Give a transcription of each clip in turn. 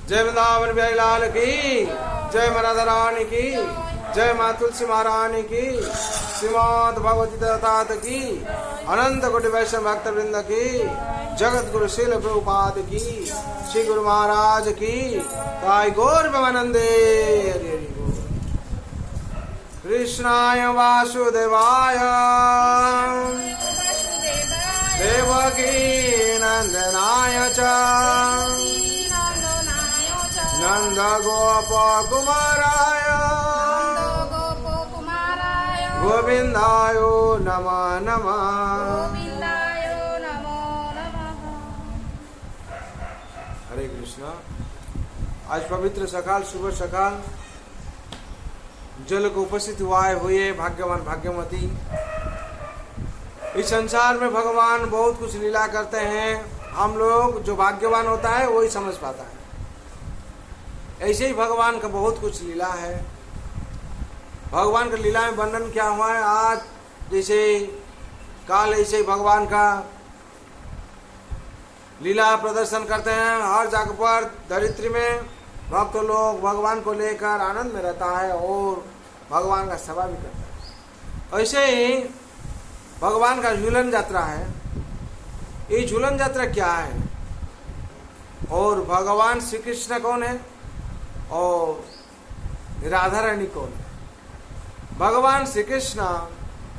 जय वृंदावन बिहारी लाल की, जय राधा रानी की, जय माँ तुलसी महारानी की, श्रीमद् भगवती दत्त की, अनंत कोटि वैष्णव भक्त वृंद की, जगत गुरु शील प्रभुपाद की, श्री गुरु महाराज की, ताई गौर प्रेमानंदे। कृष्णाय वासुदेवाय देवकी नंदनाय च नंद गोप कुमाराय गोविंदाय नमः नमः। हरे कृष्णा। आज पवित्र सकाल, सुबह सकाल जल को उपस्थित हुए भाग्यवान भाग्यवती। इस संसार में भगवान बहुत कुछ लीला करते हैं। हम लोग जो भाग्यवान होता है वही समझ पाता है। ऐसे ही भगवान का बहुत कुछ लीला है। भगवान का लीला में वर्णन क्या हुआ है। आज जैसे काल ऐसे ही भगवान का लीला प्रदर्शन करते हैं। हर जगह पर धरित्री में भक्त लोग भगवान को लेकर आनंद में रहता है और भगवान का सेवा भी करता है। ऐसे ही भगवान का झूलन यात्रा है। ये झूलन यात्रा क्या है और भगवान श्री कृष्ण कौन है और राधा रानी कौन है। भगवान श्री कृष्ण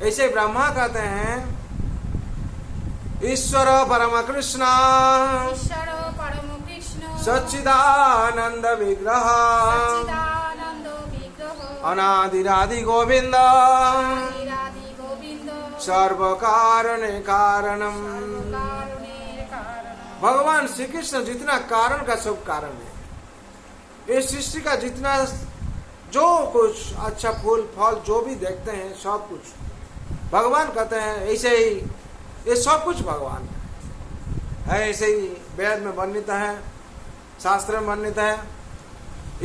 ऐसे ब्रह्मा कहते हैं ईश्वर परम कृष्ण सच्चिदानंद विग्रह अनादिरादि गोविंद सर्व कारणे कारणम। भगवान श्री कृष्ण जितना कारण का सब कारण है। इस सृष्टि का जितना जो कुछ अच्छा फूल फल जो भी देखते हैं सब कुछ भगवान कहते हैं। ऐसे ही ये सब कुछ भगवान है। ऐसे ही वेद में वर्णित है, शास्त्र में वर्णित है।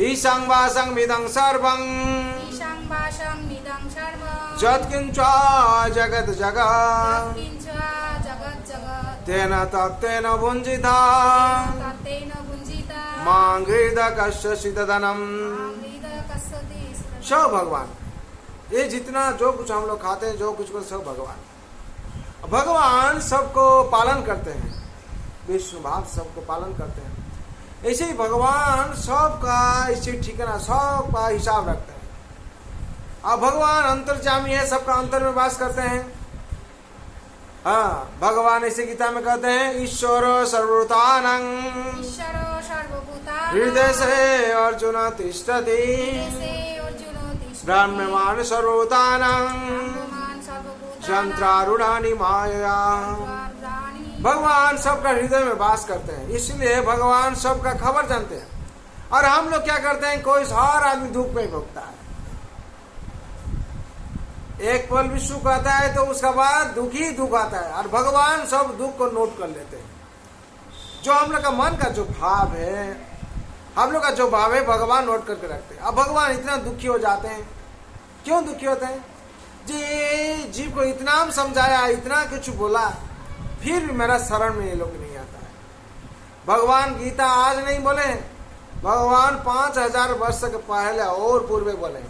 ईशां वासं मिदं सर्वं यत्किंच जगत् जगत् तेन तत्तेन भुञ्जिता मां गृहीतकस्य सिद्धधनम्। सब भगवान। ये जितना जो कुछ हम लोग खाते हैं जो कुछ को सब भगवान। भगवान सबको पालन करते हैं। विष्णु भाव सबको पालन करते हैं। ऐसे ही भगवान सबका इसी ठिकाना सबका हिसाब रखते हैं। अब भगवान अंतर्यामी है, सबका अंतर में वास करते हैं। हाँ, भगवान ऐसे गीता में कहते हैं ईश्वर सर्वभूतानां हृदय से अर्जुन तिष्ठति ब्रह्मवान् सर्वभूतानां यंत्रारूढ़ानि मायया। भगवान सबका हृदय में वास करते हैं, इसलिए भगवान सबका खबर जानते हैं। और हम लोग क्या करते हैं, कोई हर आदमी दुख में भोगता है। एक पल भी सुख आता है तो उसका बाद दुख ही दुख आता है। और भगवान सब दुख को नोट कर लेते हैं। जो हम लोग का मन का जो भाव है, हम लोग का जो भाव है भगवान नोट करके रखते हैं। अब भगवान इतना दुखी हो जाते हैं। क्यों दुखी होते हैं जी? जीव को इतना हम समझाया, इतना कुछ बोला, फिर भी मेरा शरण में ये लोग नहीं आता है। भगवान गीता आज नहीं बोले, भगवान 5000 वर्ष के पहले और पूर्व बोले,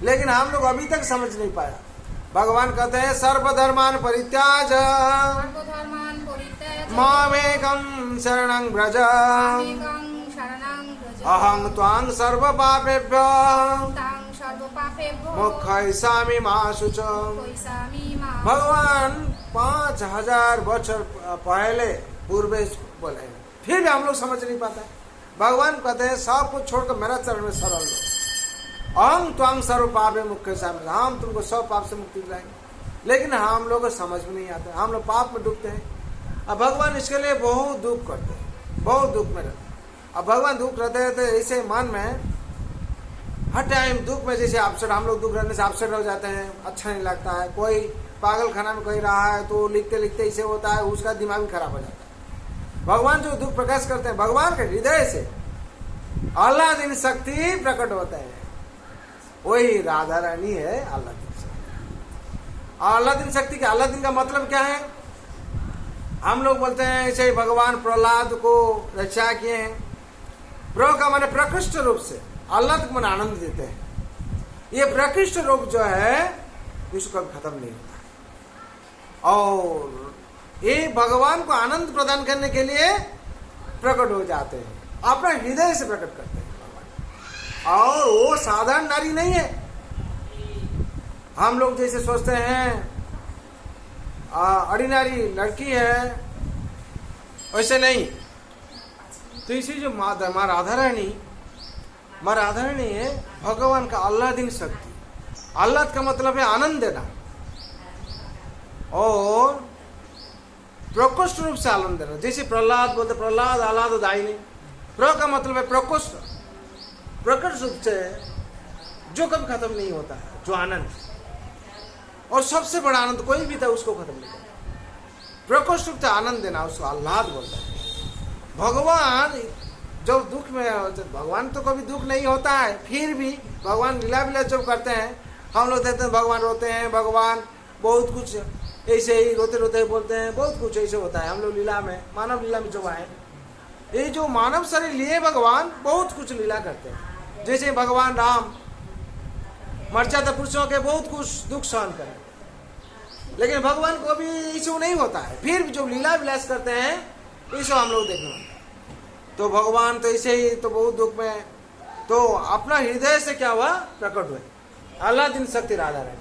लेकिन हम लोग अभी तक समझ नहीं पाया। भगवान कहते हैं सर्वधर्मान परित्याज मामेकं शरणं व्रज अहं त्वां सर्व पापेभ्यो मोक्षयिष्यामि मा शुचम्। भगवान 5000 वर्ष पहले पूर्व बोले, फिर भी हम लोग समझ नहीं पाते। भगवान कहते हैं सब कुछ छोड़कर मेरा चरण में शरण लो। अहं त्वां सर्व पापे मोक्षयिष्यामि, हम तुमको सब पाप से मुक्ति दिलाएंगे। लेकिन हम लोग को समझ में नहीं आता, हम लोग पाप में डूबते हैं। अब भगवान इसके लिए बहुत दुख करते हैं, बहुत दुख में रहते हैं। अब भगवान दुख रहते हैं तो ऐसे मन में हर टाइम दुख में, जैसे अपसेट, हम लोग दुख रहने से अपसेट हो जाते हैं, अच्छा नहीं लगता है। कोई पागल खाना में कोई रहा है तो लिखते लिखते ऐसे होता है, उसका दिमाग भी खराब हो जाता है। भगवान जो दुख प्रकाश करते हैं, भगवान के हृदय से अल्लाह दिन शक्ति प्रकट होता है। वही राधा रानी है अल्लाह दिन शक्ति। अल्लाह दिन शक्ति के अल्लाह दिन का मतलब क्या है? हम लोग बोलते हैं ऐसे ही भगवान प्रहलाद को रक्षा किए हैं। प्रो का माने प्रकृष्ट रूप से अल्लाह तक मन आनंद देते हैं। ये प्रकृष्ट रूप जो है इसको कभी खत्म नहीं होता, और ये भगवान को आनंद प्रदान करने के लिए प्रकट हो जाते हैं, अपना हृदय से प्रकट करते हैं भगवान। और वो साधारण नारी नहीं है, हम लोग जैसे सोचते हैं ऑर्डिनरी लड़की है, वैसे नहीं। तो इसी जो माँ राधा रानी है भगवान का आह्लादिन शक्ति। आह्लाद का मतलब है आनंद देना, और प्रकोष्ठ रूप से आनंद देना। जैसे प्रहलाद बोलते प्रहलाद आह्लाद दायिनी, प्र का मतलब है प्रकोष्ठ, प्रकट रूप से जो कभी खत्म नहीं होता है, जो आनंद, और सबसे बड़ा आनंद कोई भी था उसको खत्म नहीं करता। प्रकोष्ठ रूप से आनंद देना उसको आह्लाद बोलता है। भगवान जब दुख में, भगवान तो कभी दुख नहीं होता है, फिर भी भगवान लीला विला जब करते हैं, हम लोग देखते हैं भगवान रोते हैं, भगवान बहुत कुछ ऐसे ही रोते रोते बोलते हैं, बहुत कुछ ऐसे होता है। हम लोग लीला में, मानव लीला में जो आए, ये जो मानव शरीर लिए भगवान बहुत कुछ लीला करते हैं। जैसे भगवान राम मर्यादा पुरुषों के बहुत कुछ दुख सहन करें, लेकिन भगवान को भी इशू नहीं होता है, फिर भी जो लीला विलास करते हैं ये सब हम लोग देखने वाले। तो भगवान तो ऐसे ही तो बहुत दुख में, तो अपना हृदय से क्या हुआ प्रकट हुए आह्लादिन शक्ति राधा रानी।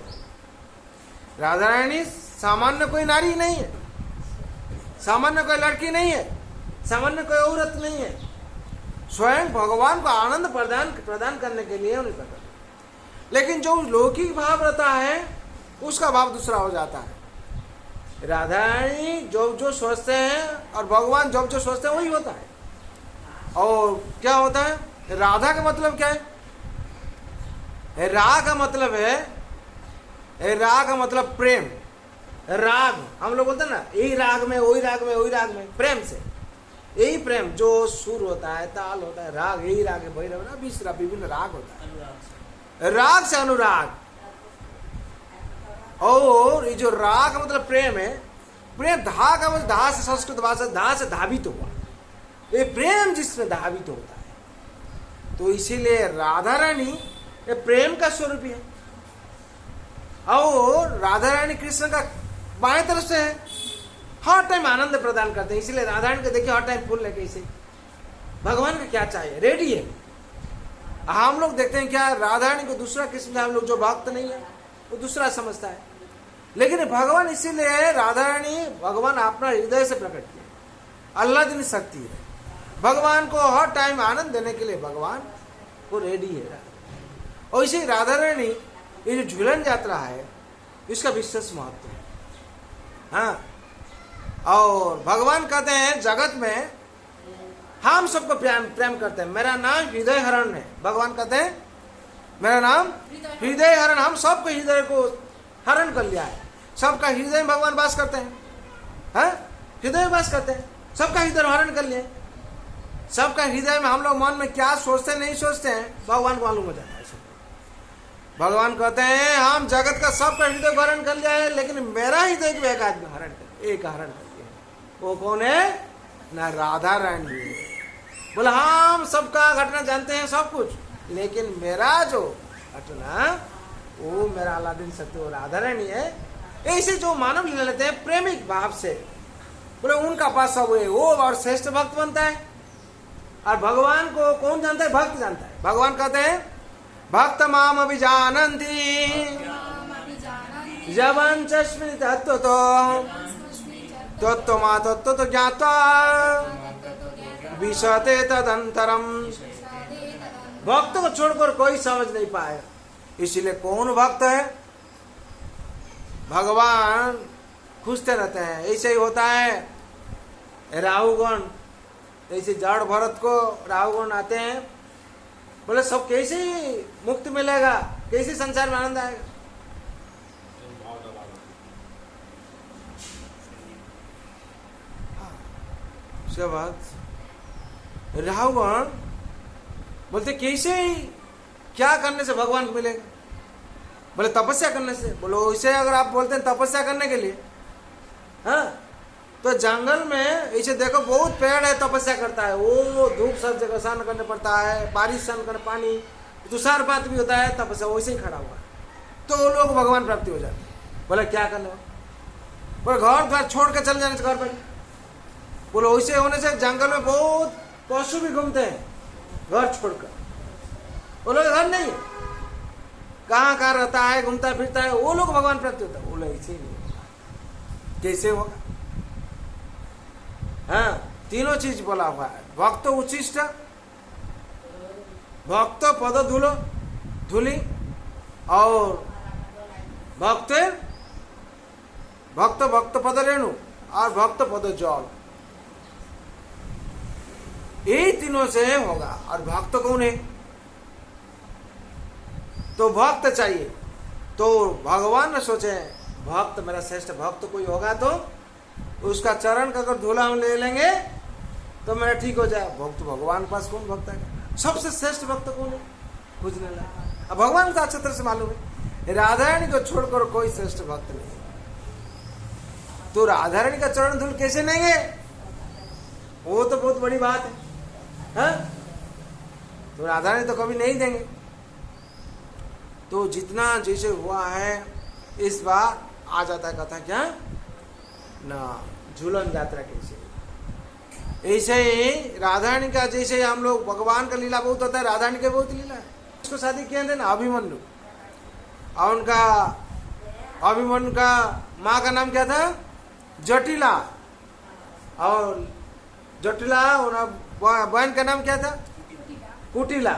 राधा रानी सामान्य कोई नारी नहीं है, सामान्य कोई लड़की नहीं है, सामान्य कोई औरत नहीं है, स्वयं भगवान को आनंद प्रदान करने के लिए उन्हें प्रकट। लेकिन जो लौकिक भाव रहता है उसका भाव दूसरा हो जाता है। राधा रानी जो सोचते हैं और भगवान जो सोचते हैं वही होता है। और क्या होता है, राधा का मतलब क्या है, राग का मतलब है, राग का मतलब प्रेम। राग हम लोग बोलते हैं ना, यही राग में वही राग में वही राग में, प्रेम से, यही प्रेम जो सुर होता है, ताल होता है, राग, यही राग है, भैरव ना, बीसरा विभिन्न राग होता है, राग से अनुराग। और ये जो राग का मतलब प्रेम है, प्रेम धा का मतलब धा से, संस्कृत भाषा धा से धावित हुआ, ये प्रेम जिसमें धावित होता है। तो इसीलिए राधा रानी ये प्रेम का स्वरूप है, और राधा रानी कृष्ण का बाएं तरफ से है, हर टाइम आनंद प्रदान करते हैं। इसीलिए राधा रानी को देखिए हर टाइम फूल लेके, इसे भगवान का क्या चाहिए, रेडी है। हम लोग देखते हैं क्या, राधा रानी को दूसरा किस्म का, हम लोग जो भक्त नहीं है वो दूसरा समझता है, लेकिन भगवान इसीलिए राधा रानी भगवान अपना हृदय से प्रकट किया, आह्लादिन शक्ति है। भगवान को हर टाइम आनंद देने के लिए भगवान वो रेडी है। और इसी राधा रानी ये जो झूलन यात्रा है इसका विशेष महत्व है। हाँ, और भगवान कहते हैं जगत में हम सबको प्रेम करते हैं, मेरा नाम हृदय हरण है। भगवान कहते हैं मेरा नाम हृदय हरण, हम सबको हृदय को हरण कर लिया है, सबका हृदय में भगवान वास करते हैं। हाँ, हृदय में वास करते हैं, सबका हृदय हरण कर लिए, सबका हृदय में हम लोग मन में क्या सोचते नहीं सोचते हैं भगवान को मालूम हो जाता है। भगवान कहते हैं हम जगत का सबका हृदय हरण कर लिया है, लेकिन मेरा हृदय को एक आदमी हरण कर लिया, वो कौन है ना, राधा रानी है। बोला हम सबका घटना जानते हैं सब कुछ, लेकिन मेरा जो घटना वो मेरा आह्लादिन शक्ति वो राधा रानी है। ऐसे जो मानव लीला लेते हैं प्रेमिक भाव से, बोले उनका पास सब है, वो और श्रेष्ठ भक्त बनता है। और भगवान को कौन जानता है, भक्त जानता है। भगवान कहते हैं भक्त माम अभिजानन्ति जवंचस्मि तत्त्वतो तत्त्वमा तत्त्वतो ज्ञात्वा विशते तदंतरम। भक्त को छोड़कर कोई समझ नहीं पाए। इसीलिए कौन भक्त है, भगवान खुशते रहते हैं। ऐसे ही होता है राहुगण, ऐसे जड़ भरत को राहुगण आते हैं, बोले सब कैसे मुक्ति मिलेगा, कैसे संसार में आनंद आएगा। उसके बाद राहुगण बोलते कैसे, क्या करने से भगवान को मिलेगा। बोले तपस्या करने से। बोलो इसे अगर आप बोलते हैं तपस्या करने के लिए, हाँ तो जंगल में ऐसे देखो बहुत पेड़ है, तपस्या करता है, वो धूप सब जगह सहन करने पड़ता है, बारिश सहन करने, पानी तुषारपात भी होता है, तपस्या वैसे ही खड़ा हुआ, तो वो लोग भगवान प्राप्ति हो जाते। बोले क्या करना, बोले घर द्वार छोड़ के चल जाने से घर पर। बोलो वैसे होने से जंगल में बहुत पशु भी घूमते हैं घर छोड़कर, बोलो घर नहीं है, कहाँ कहाँ रहता है, घूमता फिरता है, वो लोग भगवान प्राप्ति होता है। बोले ऐसे नहीं, कैसे होगा? हाँ, तीनों चीज बोला हुआ है, भक्त उच्चिष्ट, भक्त पद धूलि, और भक्त भक्त भक्त पद रेणु, और भक्त पद जल, ये तीनों से होगा। और भक्त कौन है? तो भक्त चाहिए, तो भगवान ने सोचे भक्त, मेरा श्रेष्ठ भक्त कोई होगा तो उसका चरण का अगर धूला हम ले लेंगे तो मेरा ठीक हो जाए। भक्त भगवान के पास कौन भक्त है? सबसे श्रेष्ठ भक्त कौन है? खोजने लगा। अब भगवान को अच्छी तरह से मालूम है, राधा रानी को छोड़कर कोई श्रेष्ठ भक्त नहीं। तो राधा रानी का चरण धूल कैसे लेंगे? वो तो बहुत बड़ी बात है, हाँ? तो राधा रानी तो कभी नहीं देंगे। तो जितना जैसे हुआ है इस बार आ जाता है कथा क्या ना, झूलन यात्रा कैसे, ऐसे ही राधा रानी का जैसे हम लोग भगवान का लीला बहुत होता है, राधा रानी का बहुत लीला है। उसको शादी किए थे ना अभिमन्यु, और उनका अभिमन्यु का माँ का नाम क्या था? जटिला, और जटिला बहन का नाम क्या था? कुटिला।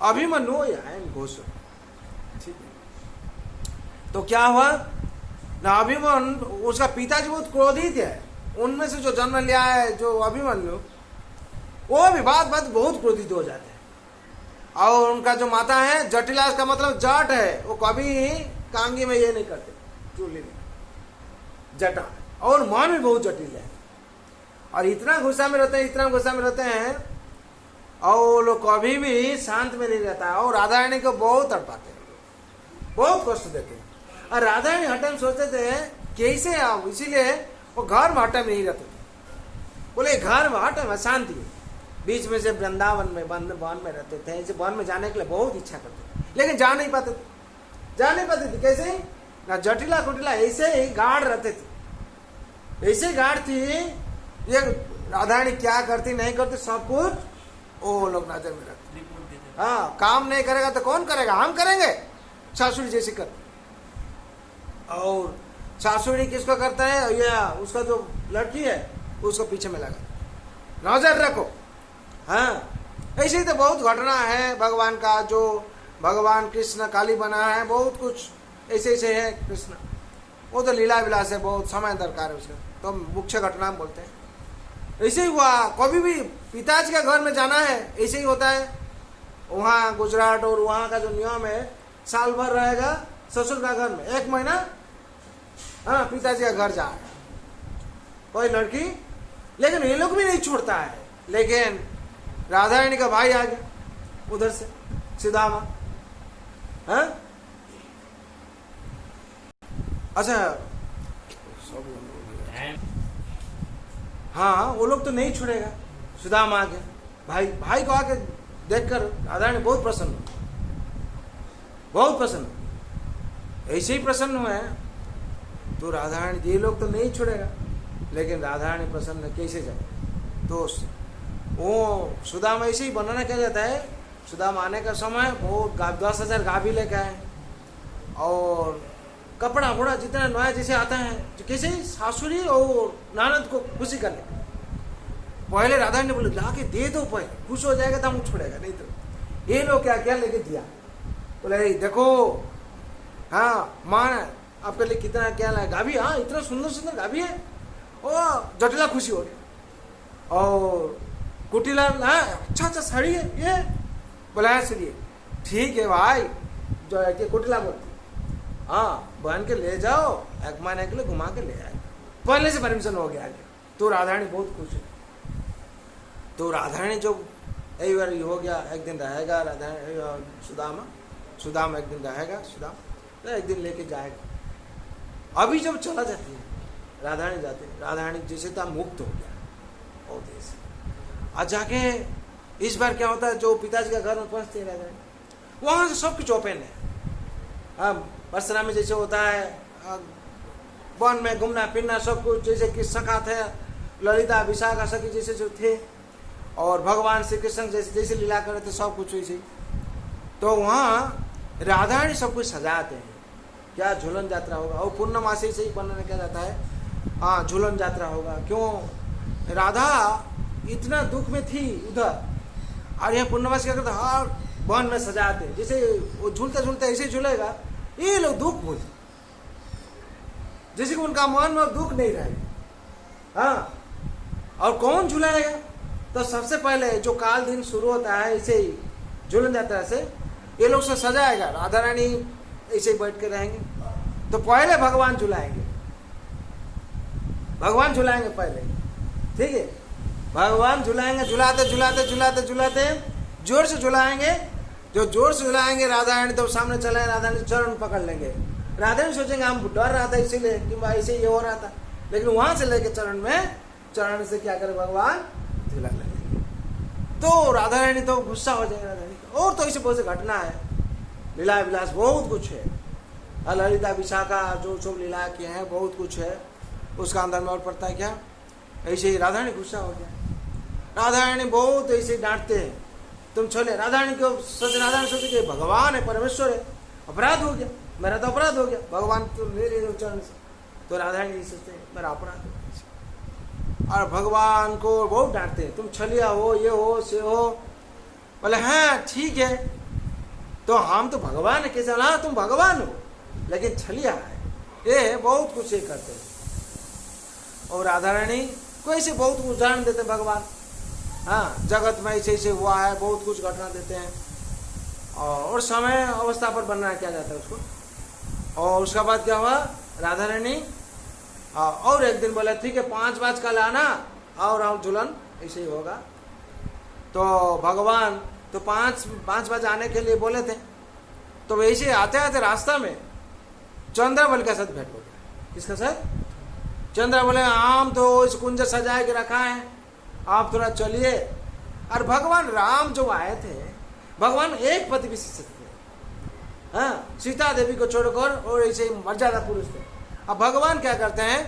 अभिमन्यु आयन घोष, ठीक है। तो क्या हुआ ना, अभिमन्यु उसका पिताजी बहुत क्रोधित है, उनमें से जो जन्म लिया है जो अभिमन्यु, वो भी बात बहुत क्रोधित हो जाते हैं। और उनका जो माता है जटिला, का मतलब जट है, वो कभी कांगी में ये नहीं करते, चूल्हे में जटा, और मन भी बहुत जटिल है, और इतना गुस्सा में रहते हैं, इतना गुस्सा में रहते हैं, और वो लोग कभी भी शांत में नहीं रहता है, और राधा रानी को बहुत तड़पाते हैं, बहुत कष्ट देते हैं। और राधा रानी हर टाइम सोचते थे कैसे आओ, इसीलिए वो घर में हर टाइम नहीं रहते थे। बोले घर में हर टाइम शांति है, बीच में से वृंदावन में वन में रहते थे, ऐसे वन में जाने के लिए बहुत इच्छा करते थे, लेकिन जा नहीं पाते थे। कैसे ना, जटिला कुटिला ऐसे ही गाढ़ रहते थे, ऐसे गाढ़ थी। ये राधा रानी क्या करती नहीं करती सब कुछ वो लोग नजर में रखते। हाँ, काम नहीं करेगा तो कौन करेगा? हम करेंगे, सासुरी जैसी कर। और सासुरी किसको करता है? ये उसका जो लड़की है उसको पीछे में लगा, नजर रखो। हाँ, ऐसे ही तो बहुत घटना है भगवान का, जो भगवान कृष्ण काली बना है, बहुत कुछ ऐसे ऐसे है कृष्ण, वो तो लीला विलास है, बहुत समय दरकार है उसका, तो मुख्य घटना बोलते हैं। ऐसे ही हुआ, कभी भी पिताजी के घर में जाना है ऐसे ही होता है। वहाँ गुजरात और वहाँ का जो नियम है, साल भर रहेगा ससुर का घर में, 1 महीना हाँ पिताजी का घर जा कोई लड़की, लेकिन ये लोग भी नहीं छोड़ता है। लेकिन राधा रानी का भाई आ गया उधर से, सुदामा, हाँ अच्छा, हाँ वो लोग तो नहीं छोड़ेगा। सुदामा आ गया, भाई को आके देखकर राधा रानी बहुत प्रसन्न, बहुत प्रसन्न, ऐसे ही प्रसन्न हुए। तो राधा रानी, ये लोग तो नहीं छोड़ेगा, लेकिन राधा रानी प्रसन्न कैसे जाए? तो वो सुदामा ऐसे ही बनाना क्या जाता है, सुदामा आने का समय वो 10,000 गाभी लेके आए, और कपड़ा वपड़ा जितना नया जैसे आता है, कैसे सासुरी और नानद को खुशी करने। पहले राधा ने बोले ला के दे दो, पहले खुश हो जाएगा तो हम छोड़ेगा, नहीं तो ये लोग क्या क्या लेके दिया। बोले देखो, हाँ माँ आपके लिए कितना क्या लाया, गाभी, हाँ इतना सुंदर सुंदर गाभी है। ओ जटिला खुशी हो गया। और कुटिला, हाँ अच्छा साड़ी है ये। बोला सुनिए ठीक है भाई, जो है कुटिला बोलती, हाँ बहन के ले जाओ, 1 महीने के लिए घुमा के ले आए, पहले से परमिशन हो गया आगे। तो राधा रानी बहुत खुश है। तो राधा रानी जो यही बार हो गया, एक दिन रहेगा राधा सुदामा एक दिन रहेगा, सुदामा तो एक दिन लेके जाएगा। अभी जब चला जाती है राधा रानी जाते हैं, राधा रानी जैसे तो मुक्त हो गया बहुत देर से। और जाके इस बार क्या होता है, जो पिताजी का घर में पहुंचते हैं राधा रानी, वहां से सब कुछ ओपन है। परसराम में जैसे होता है वन में घूमना फिरना सब कुछ, जैसे कि सखा थे ललिता विशाखा सखी जैसे जो थे, और भगवान श्री कृष्ण जैसे जैसे लीला कर रहे थे सब कुछ वैसे। तो वहाँ राधा रानी सब कुछ सजाते हैं, क्या झूलन यात्रा होगा, और पूर्णमासी से ही वर्णन किया जाता है, हाँ झूलन यात्रा होगा। क्यों, राधा इतना दुख में थी उधर, और यह पूर्णमासी क्या करता हर वन में सजाते, जैसे वो झूलते झूलते ऐसे झूलेगा ये लोग दुख भूल, जैसे कि उनका मन में दुख नहीं रहेगा। हाँ, और कौन झुलाएगा, तो सबसे पहले जो काल दिन शुरू होता है ऐसे ही झूलन यात्रा से ये लोग से सजाएगा, राधा रानी ऐसे ही बैठ के रहेंगे। तो पहले भगवान झुलाएंगे, भगवान झुलाएंगे पहले, ठीक है, भगवान झुलाएंगे, झुलाते झुलाते झुलाते झुलाते जोर से झुलाएंगे। जो जोर से झुलाएंगे राधा रानी तो सामने चले, राधा रानी चरण पकड़ लेंगे। राधा रानी सोचेंगे हम डर रहा था इसीलिए कि ऐसे ये हो रहा था, लेकिन वहां से लेके चरण में, चरण से क्या करे भगवान झुला लेंगे। तो राधा रानी तो गुस्सा हो जाएगा राधा रानी। और तो ऐसे बहुत से घटना है, लीला विलास बहुत कुछ है, ललिता विशाखा जो सब लीला किए हैं बहुत कुछ है उसका अंदर में। और पड़ता है क्या, ऐसे ही राधा रानी गुस्सा हो गया, राधा रानी बहुत ऐसे डांटते हैं, तुम छोले। राधा रानी को राधा रानी सोचे कि भगवान है, परमेश्वर है, अपराध हो गया, मेरा तो अपराध हो गया, भगवान तो ले ले चरण से। तो राधा रानी सोचते हैं मेरा अपराध हो गया, और भगवान को बहुत डांटते हैं, तुम छलिया हो, ये हो से हो। बोले हाँ ठीक है, तो हम तो भगवान है, कैसे, हाँ तुम भगवान हो लेकिन छलिया है, ये बहुत कुछ ये करते हैं। और राधा रानी को ऐसे बहुत उदाहरण देते हैं भगवान, हाँ जगत में ऐसे ऐसे हुआ है, बहुत कुछ घटना देते हैं, और समय अवस्था पर बनना किया जाता है उसको। और उसका बाद क्या हुआ, राधा रानी और एक दिन बोला ठीक है 5 बजे कल आना और झूलन ऐसे ही होगा। तो भगवान तो 5 बजे आने के लिए बोले थे, तो वैसे आते आते रास्ता में चंद्रावली के साथ भेंट हो गया। किसका साथ, चंद्रा बोले हम तो इस कुंज सजा के रखा है, आप थोड़ा चलिए। और भगवान राम जो आए थे, भगवान एक पति विशिष्ट थे, हाँ सीता देवी को छोड़कर, और ऐसे ही मर्यादा पुरुष थे। अब भगवान क्या करते हैं,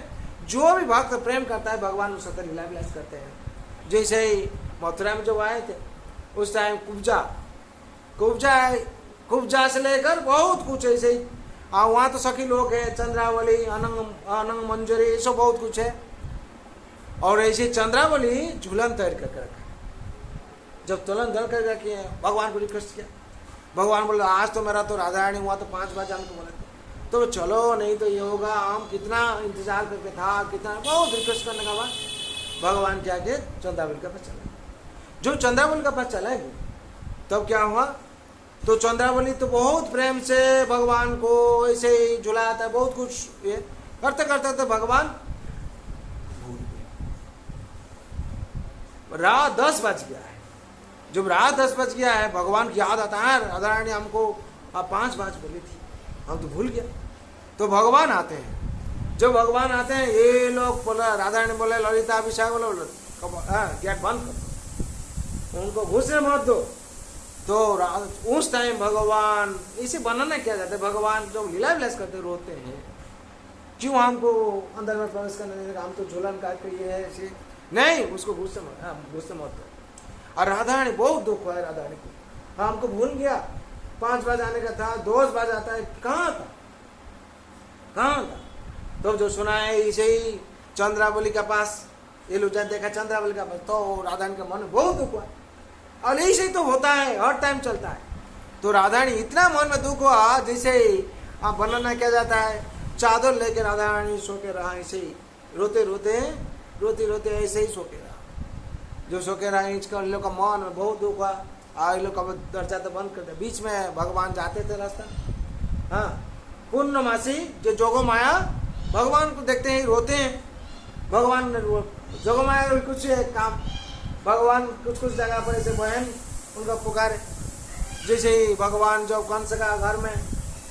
जो भी भक्त प्रेम करता है भगवान उसका लीला विलास करते हैं। जैसे ही मथुरा में जो आए थे उस टाइम कुब्जा से लेकर बहुत कुछ ऐसे ही, वहाँ तो सखी लोग है, चंद्रावली अनंग मंजरी ये सब बहुत कुछ है। और ऐसे चंद्रावली झूलन तैयार करके रखा, जब तुलन धर कर रखी है भगवान को रिक्वेस्ट किया, भगवान बोले आज तो मेरा तो राधा रानी हुआ तो 5 बजे हमको बोले थे, तो चलो नहीं तो ये होगा, हम कितना इंतजार करके था, कितना बहुत रिक्वेस्ट करने के बाद भगवान क्या किए, चंद्रावली के पास चले। जो चंद्रावली के पास चलेगी तब क्या हुआ, तो चंद्रावली तो बहुत प्रेम से भगवान को ऐसे ही झुलाता है, बहुत कुछ ये करते करते तो भगवान भूल गए। रात 10 बज गया है, जब रात 10 बज गया है भगवान की याद आता है, राधा रानी हमको 5 बजे बोली थी, हम तो भूल गया। तो भगवान आते हैं, जब भगवान आते हैं ये लोग बोला, राधा रानी बोले ललिता विशाखा बोले गेट बंद कर, उनको घुसने मत दो। तो उस टाइम भगवान इसे वर्णन किया जाता है, भगवान जब लीला विलास करते रोते हैं, क्यों हमको अंदर में प्रवेश करने नहीं देगा, हम तो झूलन करके ये है ऐसे नहीं, उसको घुसने मत दो। और राधा रानी बहुत दुख हुआ है राधा रानी को, हमको भूल गया, 5 बजे आने का था, 2 बजे आता है, कहाँ था। तो जो सुना है इसे ही चंद्रावली के पास ये लोग देखा, चंद्रावली का पास, तो राधा रानी का मन बहुत दुख हुआ। और ऐसे ही तो होता है, हर टाइम चलता है। तो राधा रानी इतना मन में दुख हुआ, जैसे ही वर्णन किया जाता है, चादर लेके राधा रानी सो के रहा, ऐसे ही रोते रोते ऐसे ही सो के रहा। जो सो के रहा इसका लोग का मन में बहुत दुख हुआ, इन लोग का दरजा तो बंद कर दिया। बीच में भगवान जाते थे रास्ता, हाँ पूर्णमासी जो जोगो माया भगवान को देखते हैं रोते हैं। भगवान जोगो माया कुछ काम, भगवान कुछ जगह पर ऐसे बहन उनका पुकारे, जैसे ही भगवान जब कंस का घर में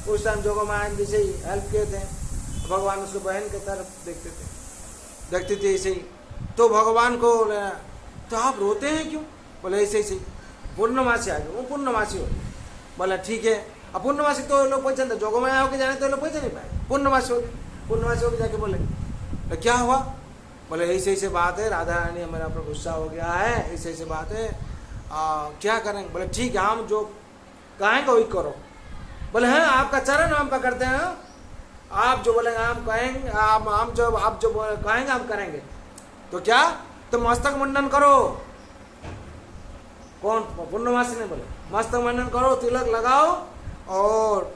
उस टाइम जोगो माया जैसे ही हेल्प किए थे, भगवान उसको बहन की तरफ देखते थे ऐसे ही। तो भगवान को बोले तो आप रोते हैं क्यों? बोले ऐसे ऐसे पूर्णमासी आ गए, वो पूर्णमासी हो गए। बोला ठीक है। अब पूर्णमासी तो लोग पहचानते, जोगमाया होके जाने तो लोग पहचान नहीं पाए, पूर्णमासी हो गए। पूर्णमासी होके जाके बोले तो क्या हुआ? बोले ऐसे ऐसे बात है, राधा रानी मेरा पर गुस्सा हो गया है, ऐसे ऐसे बात है, क्या करेंगे? बोले ठीक है, हम जो कहेंगे वही करो। बोले हैं आपका चरण हम पकड़ते हैं, आप जो बोलेंगे हम कहेंगे, आप जो कहेंगे हम करेंगे। तो क्या? तो मस्तक मुंडन करो। कौन? पूर्णमासी ने बोले मस्तक मुंडन करो, तिलक लगाओ और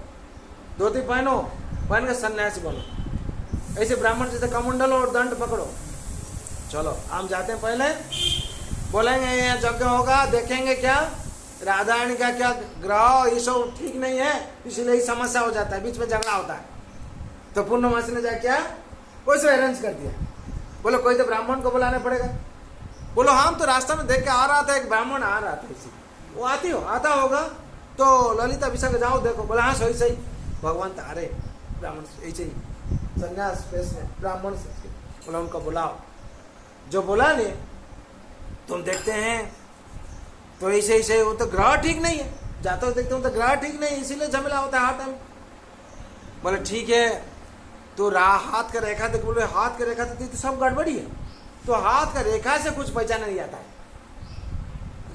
धोती पहनो, पहन के सन्यासी बनो। ऐसे ब्राह्मण जैसे कमंडल और दंड पकड़ो। चलो हम जाते हैं, पहले बोलेंगे यहाँ यज्ञ होगा, देखेंगे क्या राधा रानी का क्या ग्रह ये सब ठीक नहीं है, इसलिए समस्या हो जाता है, बीच में झगड़ा होता है। तो पूर्णमासी ने जाके क्या वैसे अरेंज कर दिया। बोलो कोई तो ब्राह्मण को बुलाना पड़ेगा। बोलो हम तो रास्ता में देख के आ रहा था, एक ब्राह्मण आ रहा था इसी, वो आता होगा तो ललिता अभिषेक जाओ देखो। बोला हाँ सही सही, भगवान तो आ रहे ब्राह्मण ऐसे ही संन्यास पेश में ब्राह्मण से। बोला उनको बुलाओ। जो बोला नहीं तुम देखते हैं तो ऐसे ऐसे, वो तो ग्रह ठीक नहीं है, जाते हो देखते हो तो ग्रह ठीक नहीं, इसीलिए झमेला होता है हर टाइम। बोले ठीक है, तो हाथ का रेखा देख। बोले हाथ का रेखा तो सब गड़बड़ी है, तो हाथ का रेखा से कुछ पहचाना नहीं आता है।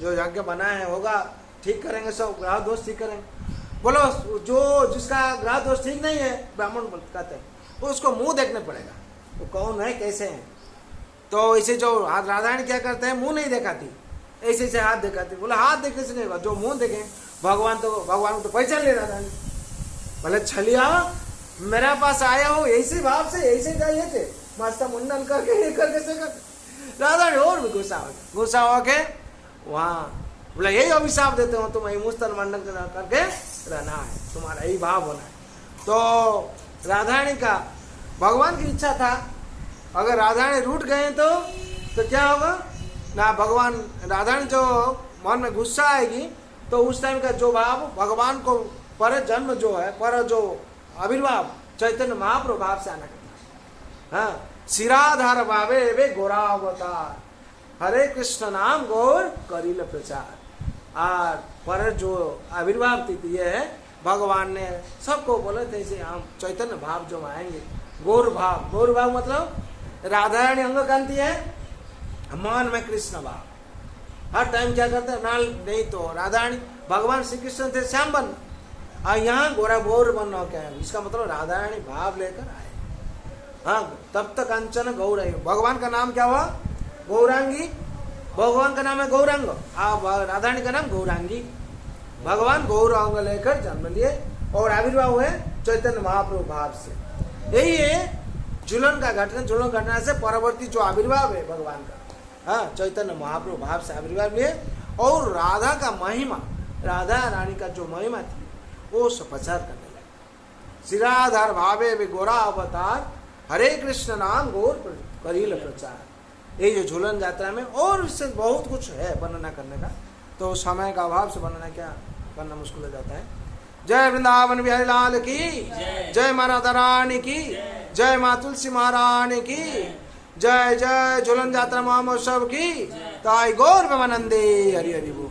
जो यज्ञ बना है होगा ठीक करेंगे, सब ग्रह दोष ठीक करेंगे। बोलो जो जिसका ग्रह दोष ठीक नहीं है, ब्राह्मण कहते हैं, तो उसको मुंह देखना पड़ेगा, वो कौन है कैसे है। तो इसे जो राधा रानी क्या करते हैं, मुंह नहीं दिखाती, ऐसे ऐसे हाथ दिखाती। बोला हाथ देखने से नहीं होगा, जो मुंह देखें भगवान को तो पहचान ले राधा रानी। बोले छलिया मेरे पास आया हो ऐसे भाव से, ऐसे जाइए थे मस्त मुंडन करके राधा रानी और भी गुस्सा हो के वहाँ बोला यही अभिशाप देते हो तुम, यही मुस्तन मंडन करके रहना है, तुम्हारा यही भाव होना है। तो राधा रानी का भगवान की इच्छा था, अगर राधा रानी रूठ गए तो क्या होगा ना, भगवान राधा रानी जो मन में गुस्सा आएगी तो उस टाइम का जो भाव भगवान को पर जन्म जो है, पर जो आविर्भाव चैतन्य महाप्रभु भाव से आना करता है। हाँ, सिराधार भावे वे गोरावतार, हरे कृष्ण नाम गौर करील प्रचार। और पर जो आविर्भाव तिथि है, भगवान ने सबको बोले थे इसे हम चैतन्य भाव जो आएंगे, गौर भाव मतलब राधा रानी अंग कांति है, मन में कृष्ण भाव। हर टाइम क्या करते हैं, नाल नहीं तो राधा रानी भगवान श्री कृष्ण थे श्याम बन, और यहाँ गोरा गौर बनना क्या है, इसका मतलब राधा रानी भाव लेकर आए। हाँ, तब तक कंचन गौर है। भगवान का नाम क्या हुआ? गौरांगी। भगवान का नाम है गौरांग, राधा रानी का नाम गौरांगी। भगवान गौरांग लेकर जन्म लिए और आविर्भाव हुए चैतन्य महाप्रभु भाव से। यही है झूलन घटना से परवर्ती जो आविर्भाव है भगवान का, हाँ, चैतन्य महाप्रभु भाव से आविर्भाव लिए। और राधा का महिमा, राधा रानी का जो महिमा थी वो प्रचार करने लगे। सिराधार भावे वे गोरा अवतार, हरे कृष्ण नाम गौर करील प्रचार। ये जो झूलन यात्रा में और इससे बहुत कुछ है वर्णना करने का, तो समय का अभाव से वर्णना क्या करना मुश्किल हो जाता है। जय वृंदावन बिहारी लाल की जय, माँ राधा रानी की जय, माँ तुलसी महारानी की जय, जय झूलन यात्रा महोत्सव की ताई गौर प्रेमानंदे हरि हरि बोल।